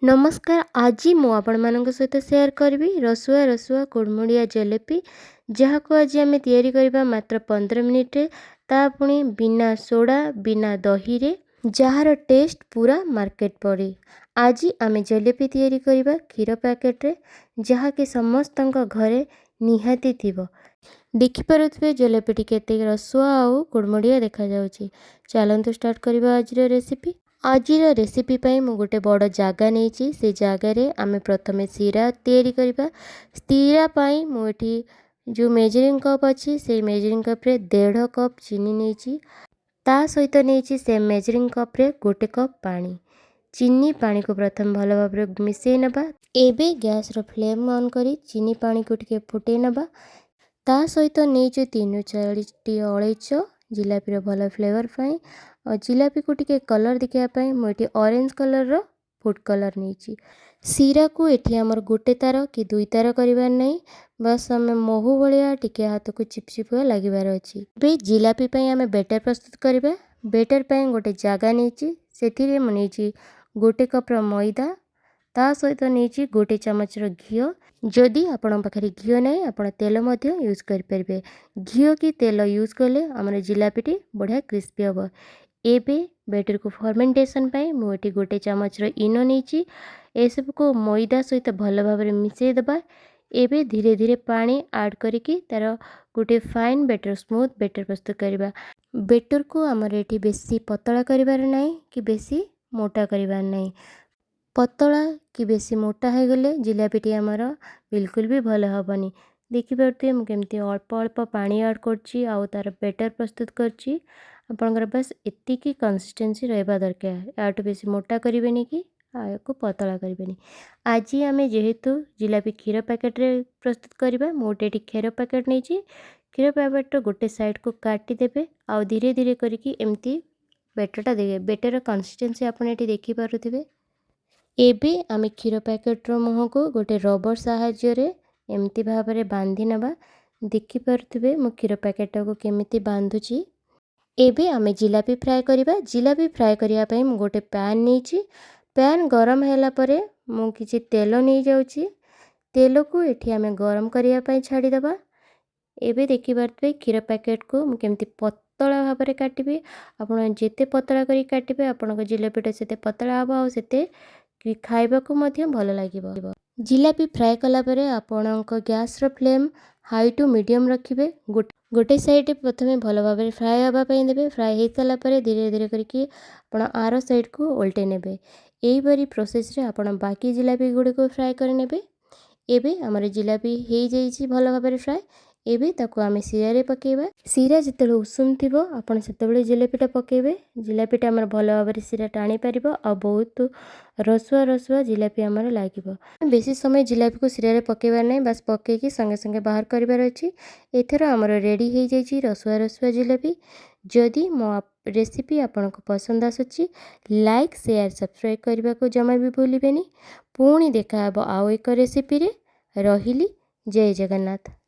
नमस्कार। आज मु आपण सहित शेयर करी रसुआ रसुआ कुड़मुड़िया जलेबी जहाँ को आज आम तैयारी करबा मात्र 15 मिनिट ता पुणी बिना सोडा बिना दही रे जार टेस्ट पूरा मार्केट पड़ी। आज आम जलेबी तैयारी करबा क्षीर पैकेट रे जहाँ कि समस्त घरे निहाती थिबो। देखि पारुथिबे जलेबीटी केते रसुआ आउ कुड़मुड़िया देखा जाउची। चलंतु स्टार्ट करबा आज रेसिपी। आजिर रेसिपी पाई मु गोटे बड़ जगह नहीं से जगार आम प्रथम सीरा तैयारी करबा। सीरा पाई मुझे जो मेजरिंग कप अच्छी से मेजरिंग कप रे 1.5 कप चीनी नहीं ता सहित नहीं से मेजरिंग कप रे 1 कप पानी। चीनी पानी को प्रथम भल भाव मिसई नबा। एबे गैस रो फ्लेम ऑन करी चीनी पानी को टिके फुटे नबा। ता सहित नहीं 3-4 टी अलैच जिलापी रो भल फ्लेवर पाई और जिलापी को टिके कलर देखापी मुझे ऑरेंज कलर रो फूड कलर नहीं। सीरा को एठी आमर गोटे तार कि 2 तार करिवार नहीं, बस आम महू भाया टिके हाथ को चिपचिपुआ लगिबार अच्छी। बे जिलापी पाई आम बेटर प्रस्तुत करबा। बेटर पाई गोटे जगह नहीं से मुझे 1 कप मैदा ता सहित नहीं 1 चामच घी। जदि आपण पाखे घी ना आप तेल यूज करें। घी कि तेल यूज कले आमर जिलापीटी बढ़िया क्रिस्पी हम। एबे बैटर को फर्मेंटेशन पाई मुझे 1 चामच इनो नहीं एसब को मैदा सहित भल भाव मिसई दबा। एबे धीरे धीरे पानी ऐड करिकी तार गोटे फाइन बेटर स्मूथ बेटर प्रस्तुत करबा। बेटर को आमर एठी बेसी पतला करिवार नहीं कि बेसी मोटा करिवार नहीं। पतला कि बेसी मोटा हो गले जिलापीटी आमर बिल्कुल भी भल हेनी। देखिपे मुझे अल्प अल्प पानी ऐड करची आउ तार बेटर प्रस्तुत करची। आपणकर बस एतिकी कंसिस्टेंसी रहा दरकार। आठ बेसी मोटा करें कि को पतला करें। आज आम जेहेतु जिलापी क्षीर पैकेट रे प्रस्तुत करवा मोटे क्षीर पैकेट नहीं क्षीर पैकेट गोटे साइड को काटिदेवे आउ धीरे धीरे करके एमती बेटरटा देवे। बेटर कंसिस्टेंसी आप देखिपे। एबे आम क्षीर पैकेट मुह को गोटे रबर साहाय्य एमती भाव में बांधि नवा। देखिपे मु क्षीर पैकेट को केमिति बांधुची। एबे आमे जिलापी फ्राए करिबा। जिलापी फ्राए करिया पई मु गोटे पैन नहीं। पैन गरम हैला परे मु किछि तेल नहीं जाउची। तेल को एठी आमे गरम करिया पई छाड़ी दबा। एबे देखि पारबे क्षीर पैकेट को मु केमती पतला भाव में काटिबे। आपण जेते पतला करी काटिबे आपनको जिलापीटा सेते पतला हबो आ सेते खाइबा को मध्य भल लागिबो। जिलापी फ्राए कला परे आपणक गैस रो फ्लेम हाई टू मीडियम रखिबे। गोटे साइड प्रथम भल भाव में फ्राए हाँवाई देवे। फ्राए हो सारा धीरे धीरे करके आर साइड को उल्टे नेबे। यहीपरी प्रोसेस रे आपण बाकी जिलापी गुड़ी को फ्राए कर नेबे। एबे आमर जिलापी हो जाइए भल भाव में फ्राए। एबे ताको आमे सीरा रे पकेबा। सीरा जिते उषुम थी आपड़ से जिलापीटा पकेबे। जिलापीटा आमर भल भाव में सीरा टाणी पार आ बहुत रसुआ रसुआ जिलापी आमर लागिबो। बेसी समय जिलापी को सीरा रे पकेबार नहीं, बस पकेकी संगे संगे बाहर करिबार अछि। एथर आमर रेडी हो जाइए रसुआ रसुआ जिलापी। जदि मो रेसिपी आपनको पसंद आसुची लाइक शेयर सब्सक्राइब करने को जमा भी भूलिबेनी। पुणी देखा आउ एक रेसिपी रे। रहिली। जय जगन्नाथ।